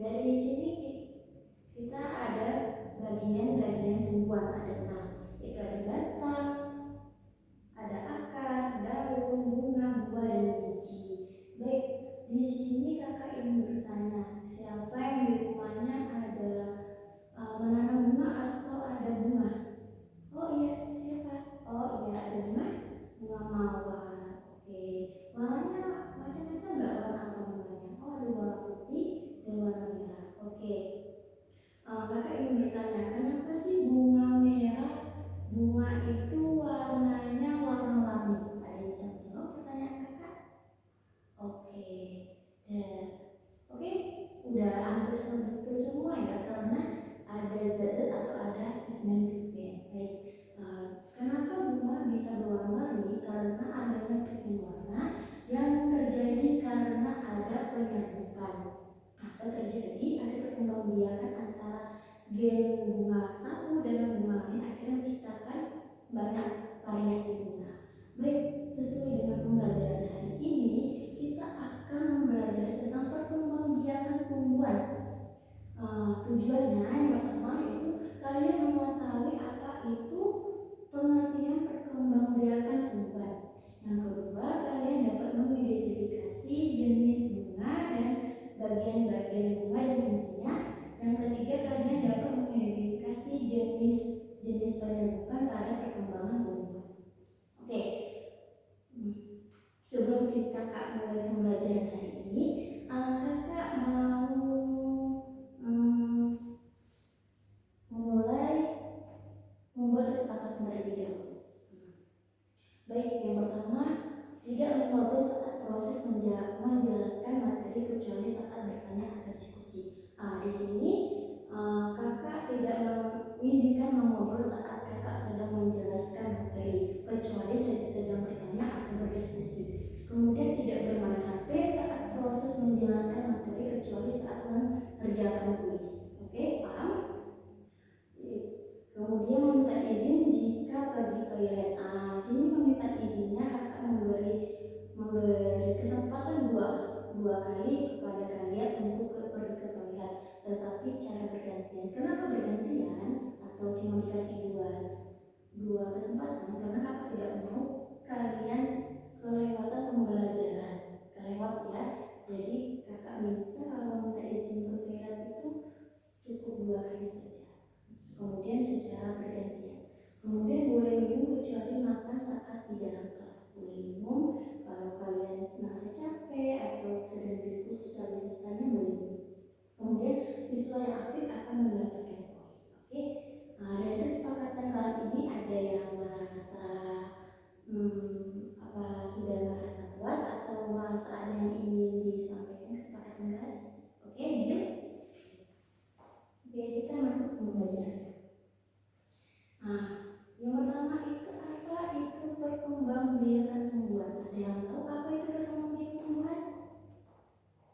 Dari sini kita ada bagian-bagian tumbuhan, ada 6, yaitu ada batang, ada akar, daun, bunga, buah, dan biji. Baik, di sini kakak ingin bertanya, siapa yang di rumahnya ada menanam bunga atau ada bunga? Oh iya, siapa? Oh iya, ada bunga mawar. Oke, warnanya macam-macam nggak? Warna apa bunganya? Oh, ada warna putih dan warna merah. Oke, kakak ingin bertanya, kenapa sih bunga merah? Bunga itu warnanya warna-warni. Ada yang bisa menjawab pertanyaan kakak? Oke, oke, udah hampir betul semua ya, karena ada zat-zat atau ada pigmen-pigmen. Baik, kenapa bunga bisa berwarna-warni? Karena adanya pigmen warna yang terjadi karena ada penyerbukan. Apa terjadi? Ada perkembangbiakan antara gen bunga satu dan bunga lain, akhirnya menciptakan banyak variasi bunga. Baik, sesuai dengan pembelajaran hari ini, kita akan mempelajari tentang perkembangbiakan tumbuhan. Tujuannya yang pertama itu kalian mengetahui apa itu pengertian perkembangbiakan tumbuhan. Yang kedua, kalian dapat mengidentifikasi jenis bunga dan bagian-bagian bunga dan fungsinya. Yang ketiga, kalian dapat mengidentifikasi jenis penyerbukan pada perkembangan tumbuhan. Oke. Sebelum kakak mulai pembelajaran hari ini, kakak mau memulai membuat kesepakatan terlebih dahulu. Baik, yang pertama, tidak mengobrol saat proses menjelaskan materi kecuali saat bertanya atau diskusi. Di sini kakak tidak mengizinkan mengobrol saat kakak sedang menjelaskan materi kecuali sedang bertanya atau berdiskusi. Kemudian tidak bermain HP saat proses menjelaskan materi kecuali saat mengerjakan kuis. Oke, paham? Kemudian meminta izin jika pergi toilet. Sini meminta izinnya kakak memberi kesempatan dua kali kepada kalian untuk pergi ke toilet, tetapi cara bergantian. Kenapa bergantian atau cuma dikasih dua kesempatan? Karena kakak tidak mau kalian kelewatan pembelajaran, kelewat ya. Jadi kakak minta kalau minta izin ke toilet itu cukup 2 kali saja. Kemudian secara bergantian. Kemudian boleh minum kecuali makan saat di dalam kelas. Boleh minum kalau kalian merasa capek atau sedang diskusi soal tanya, boleh minum. Kemudian siswa yang aktif akan mendapatkan poin. Oke. Dari kesepakatan kelas ini ada yang merasa sudah merasa puas atau merasa ada yang ingin disampaikan kesepakatan kelas. Oke, deal? Oke, kita masuk ke pembelajaran. Yang pertama itu apa? Itu perkembangbiakan tumbuhan. Ada yang tahu apa itu perkembangbiakan tumbuhan?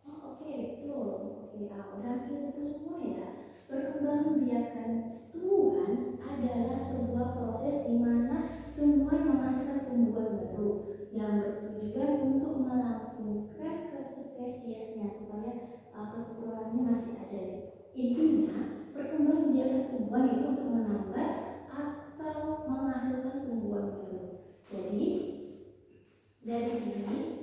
Oke, betul. Oke, udah itu semua ya. Perkembangbiakan tumbuhan adalah sebuah proses di mana tumbuhan menghasilkan tumbuhan baru yang bertujuan untuk melangsungkan ke spesiesnya supaya keturunannya masih ada. Intinya, perkembangbiakan tumbuhan itu untuk menambah atau menghasilkan tumbuhan baru. Jadi dari sini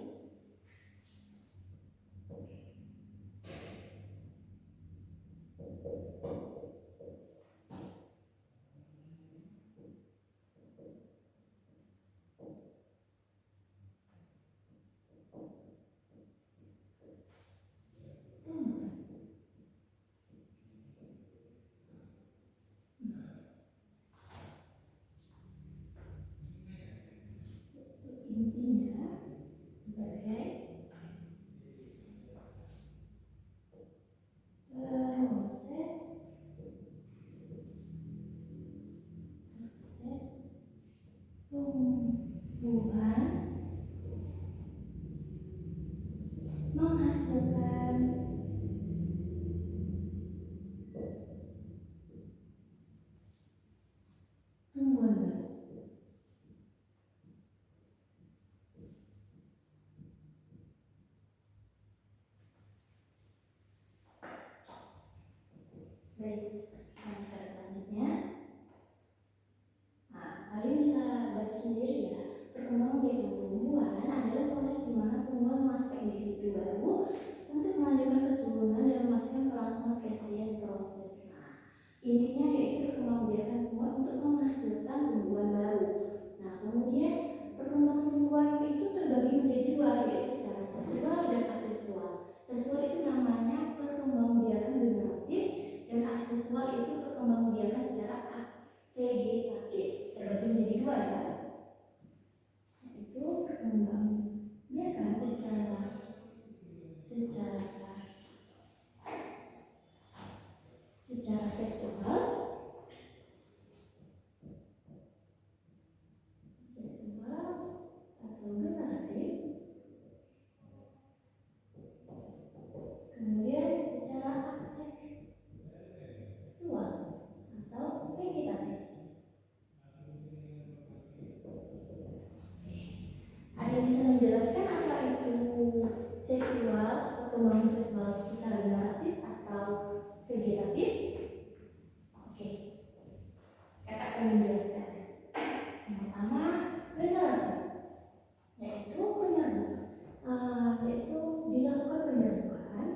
intinya sebagai proses Baik, selanjutnya. Nah, kalian bisa baca sendiri ya. Perkembangan biak tumbuhan adalah proses di mana tumbuhan memastikan individu baru untuk melanjutkan keturunan dan memastikan kelangsungan spesies proses. Nah, intinya yaitu perkembangbiakan tumbuhan untuk menghasilkan tumbuhan baru. Nah, kemudian perkembangan tumbuhan itu terbagi menjadi dua, yaitu secara seksual dan aseksual. Seksual itu namanya perkembangbiakan generatif dan aseksual itu perkembangbiakan secara vegetatif. Terbagi menjadi dua ya, yaitu perkembangbiakan secara seksual atau generatif, kemudian secara aseksual atau vegetatif. Ada yang bisa menjelaskan apa itu seksual, perkembangan seksual secara generatif atau vegetatif? Oke, kakak akan menjelaskannya. Yang pertama, generatif, yaitu dilakukan penyerbukan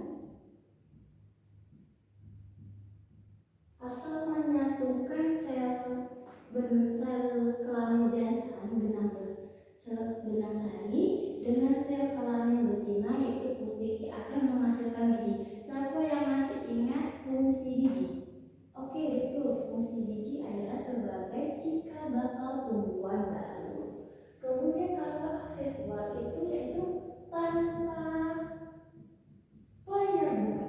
atau menyatukan sel kelamin jantan benang sari dengan sel kelamin betina yaitu putik yang akan menghasilkan biji. Siapa yang masih ingat fungsi biji? Oke, betul. Fungsi biji adalah sebagai cikal bakal tumbuhan baru. Kemudian kalau aksesual itu yaitu tanpa penyerbukan.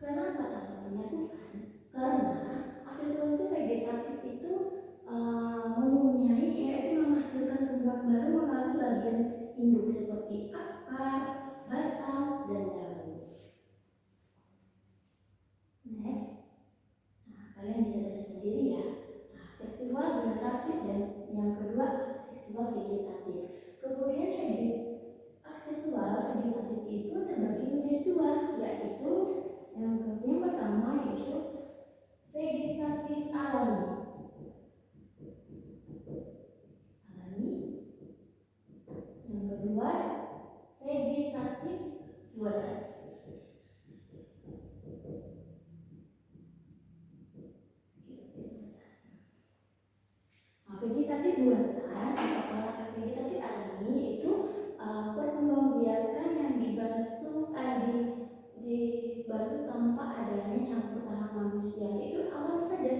Kenapa tanpa penyerbukan? Karena aksesual itu vegetatif itu mempunyai yaitu menghasilkan tumbuhan baru melalui bagian induk seperti akar, batang, dan daun. Next, kalian bisa baca sendiri ya. Seksual generatif dan yang kedua seksual vegetatif. Kemudian aksesual vegetatif itu terbagi menjadi dua, yaitu yang pertama yaitu vegetatif alami. Yang kedua vegetatif buatan. Vegetatif buatan atau vegetatif alami itu perkembangbiakan yang dibantu tanpa adanya campur tangan manusia, yaitu alami saja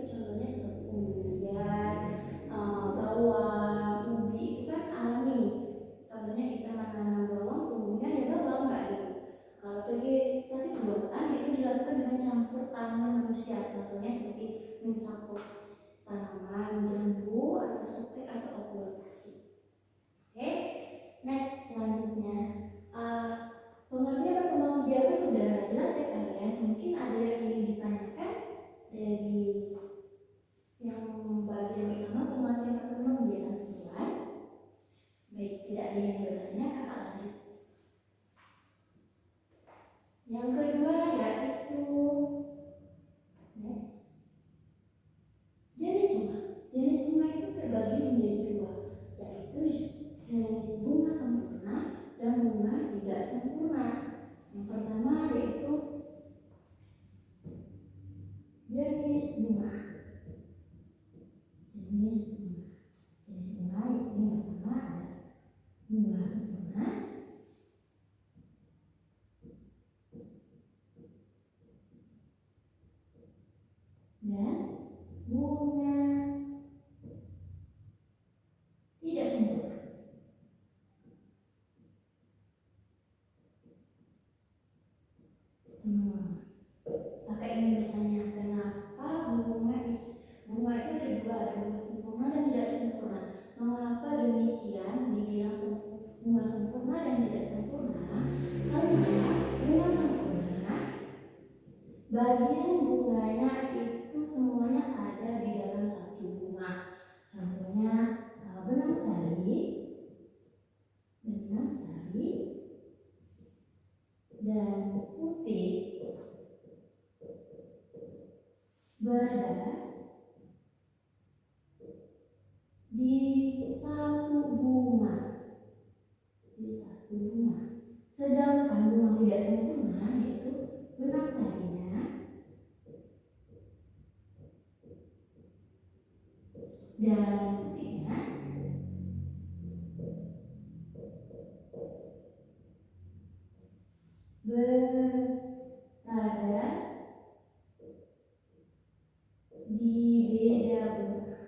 contohnya seperti umbi-umbian, bawang, ubi itu kan alami. Contohnya kita menanam bawang, tumbuhnya ya bawang nggak gitu. Kalau vegetatif buatan itu dilakukan dengan campur tangan manusia, contohnya seperti mencampur tanaman jambu atau setek atau okultasi. Oke, next selanjutnya pengertian perkembangbiakan sudah jelas ya kalian. Mungkin ada yang ingin ditanyakan dari yang bagian pertama pengertian perkembangbiakan tumbuhan. Baik, tidak ada yang bertanya, kakak lanjut. Yang kedua yaitu next jenis bunga. Jenis bunga itu terbagi menjadi dua, yaitu jenis bunga sempurna dan bunga tidak sempurna. Yang pertama yaitu jenis bunga. Jenis bunga itu yang pertama ada bunga sempurna dan bunga tidak sempurna. Kakak ingin bertanya, kenapa bunga itu ada dua, ada bunga sempurna dan tidak sempurna. Mengapa demikian dibilang bunga sempurna dan tidak sempurna? Karena bunga sempurna bagian bunganya itu semuanya ada di dalam satu bunga. Contohnya benang sari bunga. Sedangkan bunga tidak sempurna yaitu benang sarinya dan putiknya berada di beda bunga.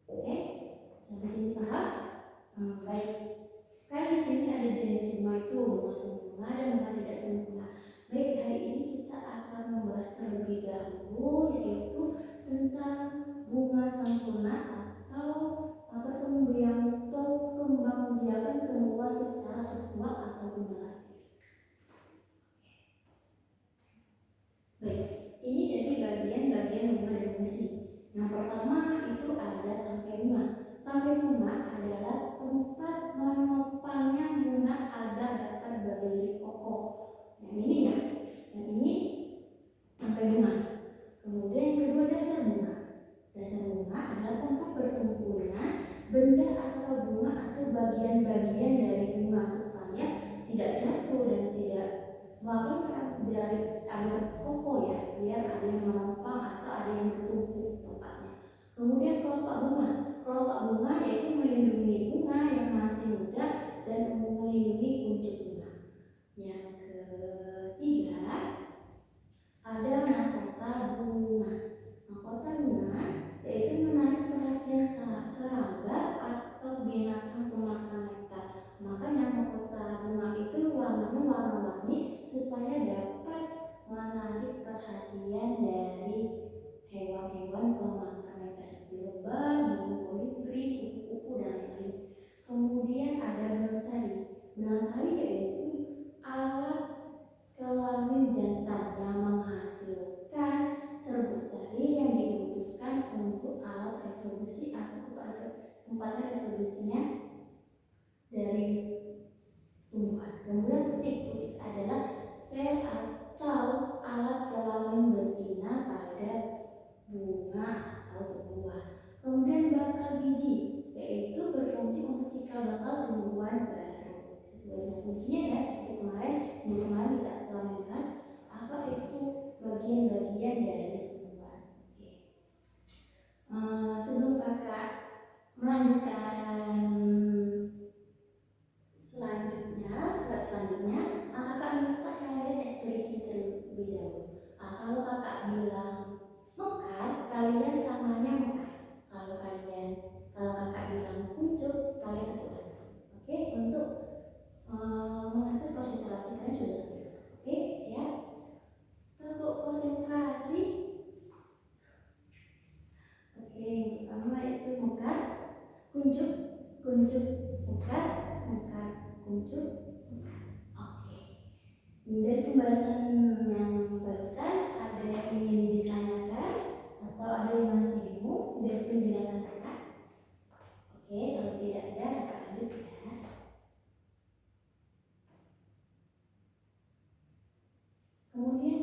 Oke, sampai sini paham? Baik. Kan di sini ada jenis bunga itu bunga sempurna dan bunga tidak sempurna. Baik, hari ini kita akan membahas terlebih dahulu yaitu tentang bunga sempurna atau kembang biakan tumbuhan secara seksual atau generatif. Baik, ini dari bagian-bagian bunga dan fungsi. Yang pertama itu ada tangkai bunga. Tangkai bunga adalah tempat menopangnya bunga agar dapat berdiri kokoh. Yang ini ya, yang ini tangkai bunga. Kemudian yang kedua dasar bunga. Dasar bunga adalah tempat bertumbuhnya benda atau bunga atau bagian-bagian dari bunga supaya tidak jatuh dan tidak dari agar kokoh ya, biar ada yang menopang atau ada yang bertumbuh tempatnya. Kemudian kelopak bunga. Kelopak bunga yaitu melindungi bunga yang masih muda dan melindungi kuncup bunga. Yang ketiga ada mahkota bunga. Mahkota bunga yaitu menarik perhatian serangga atau binatang pemakan nektar. Makanya mahkota bunga itu warnanya warna-warni supaya dapat menarik perhatian dari hewan-hewan pemakan nektar seperti lebah, burung kolibri, kupu-kupu dan lain-lain. Kemudian ada benang sari. Benang sari yaitu alat kelamin jantan yang menghasilkan serbuk sari yang dibutuhkan untuk alat reproduksi atau tempatnya reproduksinya dari tumbuhan. Kemudian putik adalah sel atau alat kelamin betina pada bunga atau tumbuhan. Kemudian bakal biji yaitu berfungsi untuk cikal bakal tumbuhan baru. Sesuai dengan fungsinya ya, seperti kemarin kita telah membahas apa itu bagian-bagian dari tumbuhan. Oke. Sebelum kakak melanjutkan selanjutnya kakak minta kalian deskripsi terlebih dahulu. Kalau kakak bilang mekar, kalian tangannya mekar. Kalau kakak bilang kuncup, kalian tepuk tangan. Oke, untuk mengatur konsentrasi kalian sudah sampai. Oke, siap? Tepuk konsentrasi. Oke, pertama itu mekar, kuncup, mekar, kuncup. Oke. Dari pembahasan yang barusan ada yang ingin ditanyakan atau ada yang masih bingung dari penjelasan kakak? Oke, kalau tidak ada, kakak lanjut ya. Kemudian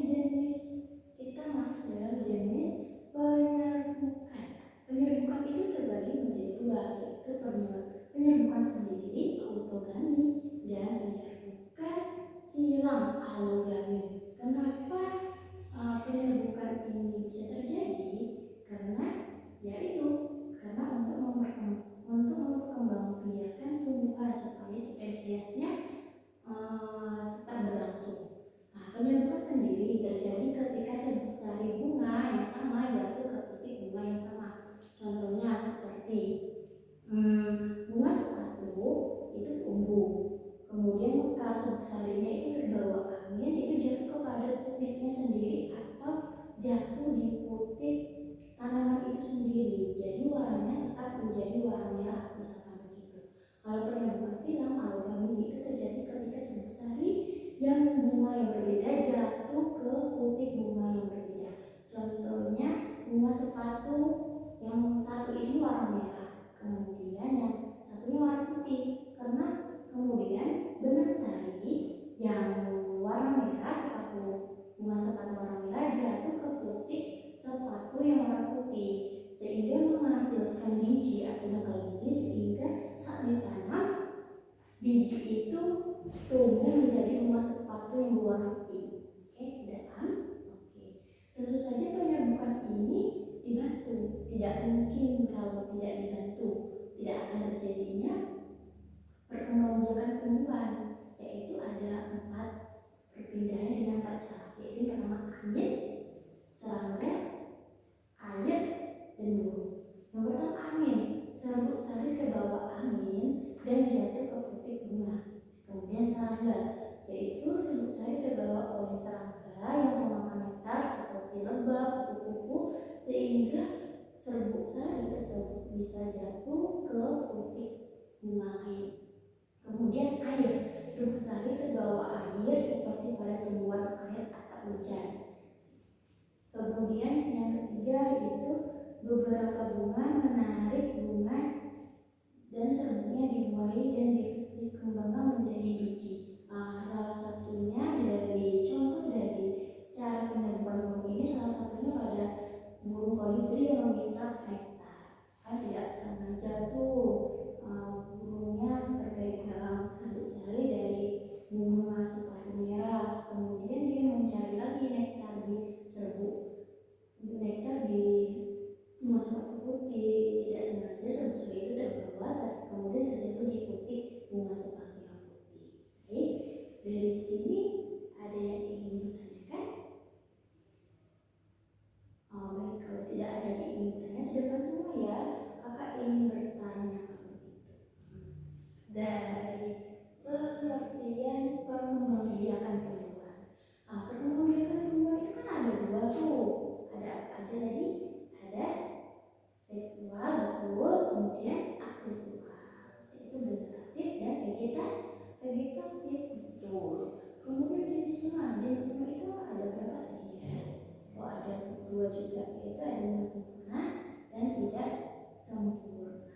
kita masuk dalam jenis penyerbukan. Penyerbukan itu terbagi menjadi dua, yaitu penyerbukan sendiri autogami dan penyerbukan silang alogami. Kenapa penyerbukan ini bisa terjadi? Karena untuk memperkembangbiakan tumbuhan supaya spesiesnya tetap berlangsung. Penyerbukan sendiri terjadi ketika serbuk sari bunga yang sama jatuh ke putik bunga yang sama. Contohnya seperti bunga sepatu itu tumbuh, kemudian mekar serbuk sarinya itu terbawa angin, itu jatuh kepada putiknya sendiri atau jatuh di putik tanaman itu sendiri. Jadi warnanya tetap menjadi warna merah, misalkan begitu. Kalau penyerbukan silang alogami itu terjadi ketika serbuk sari yang bunga yang berbeda jatuh ke putik bunga yang berbeda. Contohnya bunga sepatu yang satu ini warna merah, kemudian yang satunya warna putih. Karena kemudian benang sari yang warna merah bunga sepatu warna merah jatuh ke putik dan jatuh ke putik bunga. Kemudian serangga, yaitu serbuk sari terbawa oleh serangga yang memakan nektar seperti lebah, kupu-kupu, sehingga serbuk sari tersebut bisa jatuh ke putik bunga lain. Kemudian air, serbuk sari terbawa air seperti pada tumbuhan air atau hujan. Kemudian yang ketiga yaitu beberapa bunga menarik bunga dan serbuknya dibuahi dan dikembangkan menjadi biji. Salah satunya dari contoh dari cara penyerbukan burung ini, salah satunya pada burung kolibri yang menghisap nektar. Kan tidak sengaja tuh burungnya terpegang serbuk sari dari bunga sepatu merah, kemudian dia mencari lagi nektar di serbuk nektar di bunga sepatu putih. Tidak sengaja serbuk sari itu terbawa kemudian terjatuh di putik bunga sepatu yang putih. Oke, dari sini ada yang ingin ditanyakan? Baik, kalau tidak ada yang ingin bertanya, sudah kan semua ya. Kakak ingin bertanya kalau begitu. Dari pengertian perkembangbiakan tumbuhan. Perkembangbiakan tumbuhan itu kan ada dua tuh. Ada apa aja tadi? Ada seksual, betul. Kemudian aksesual, yaitu generatif dan vegetatif, betul. Kemudian jenis bunga itu ada berapa tadi ya? Oh, ada dua juga, yaitu ada bunga sempurna dan tidak sempurna.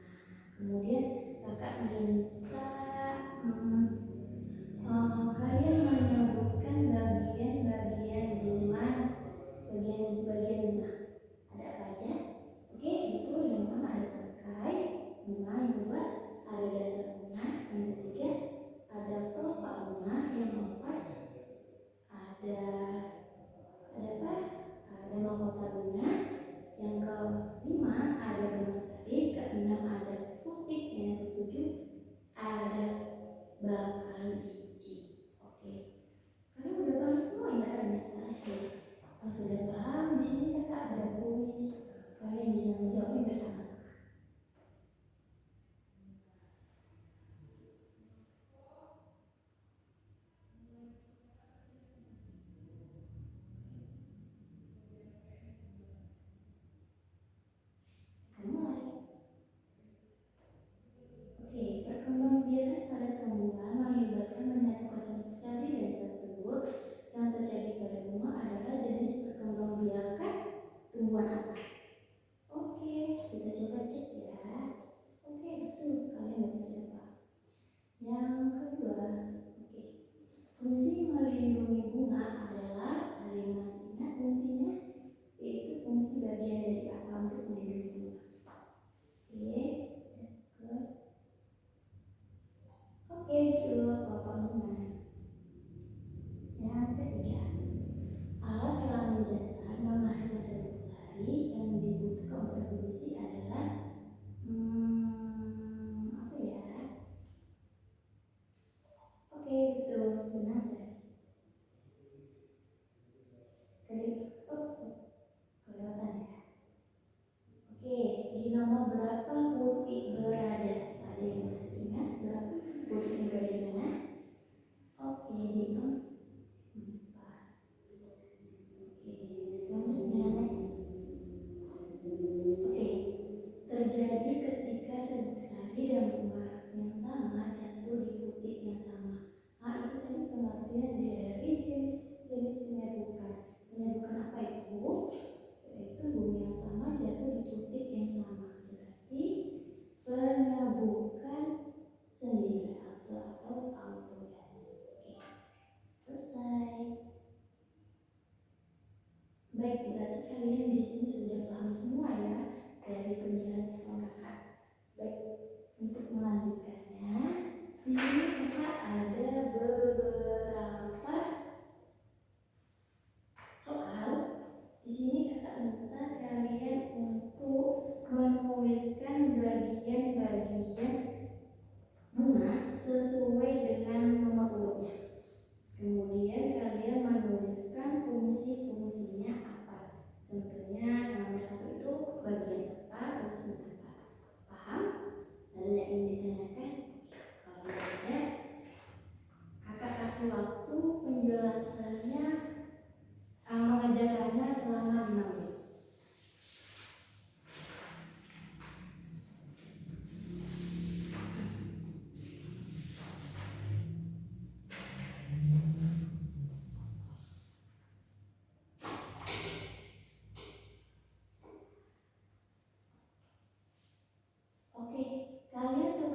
Kemudian kakak minta kalian menyebutkan bagian-bagian bunga, bagian bunga. Ada apa aja? Oke, itu yang pertama ada tangkai bunga, yang kedua ada dasar bunga, yang ketiga ada kelopak bunga, yang keempat ada apa? Ada mahkota bunga, yang kelima ada bunga sari, keenam ada putik, dan ketujuh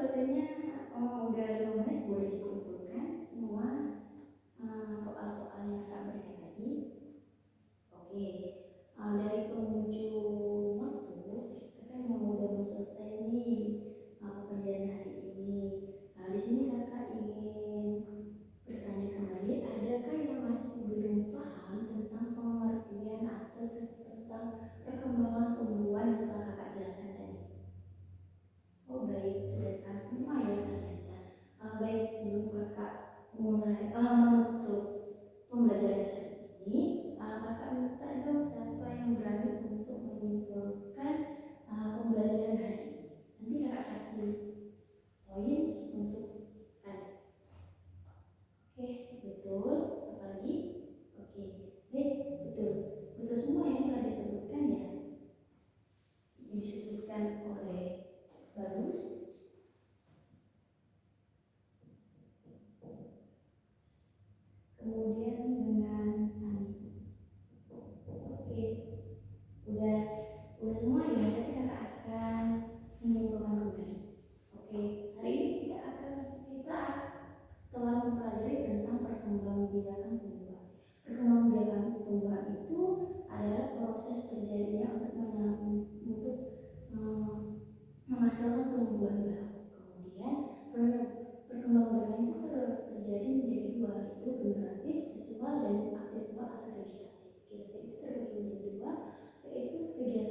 sepertinya udah 5 menit, boleh dikumpulkan semua soal-soal yang kakak berikan tadi. Oke, dari penghujung waktu kita kan udah mau selesai nih pembelajaran hari ini. Nah, di sini kakak ingin bertanya kembali, adakah yang masih belum paham tentang pengertian atau tentang perkembangan tumbuhan yang telah kakak jelaskan tadi? Oh baik, sudah tahu semua ya ternyata. Baik, sebelum kakak mulai menutup pembelajaran hari ini, kakak minta dong siapa yang berani untuk menyimpulkan pembelajaran hari ini. Nanti kakak kasih poin untuk kalian. Oke, betul. Apalagi? Oke, baik, betul. Betul semua yang telah disebutkan ya. Disebutkan oleh Bagus. Kemudian dengan Ani. Oke, udah semua ya. Nanti kakak akan menyimpulkan kembali. Oke, hari ini kita telah mempelajari tentang perkembangbiakan tumbuhan. Perkembangbiakan tumbuhan itu adalah proses terjadinya untuk menghasilkan tumbuhan baru. Kemudian perkembangbiakan itu terjadi menjadi dua, yaitu generatif seksual dan aseksual atau vegetatif. Vegetatif itu terbagi menjadi dua, yaitu vegetatif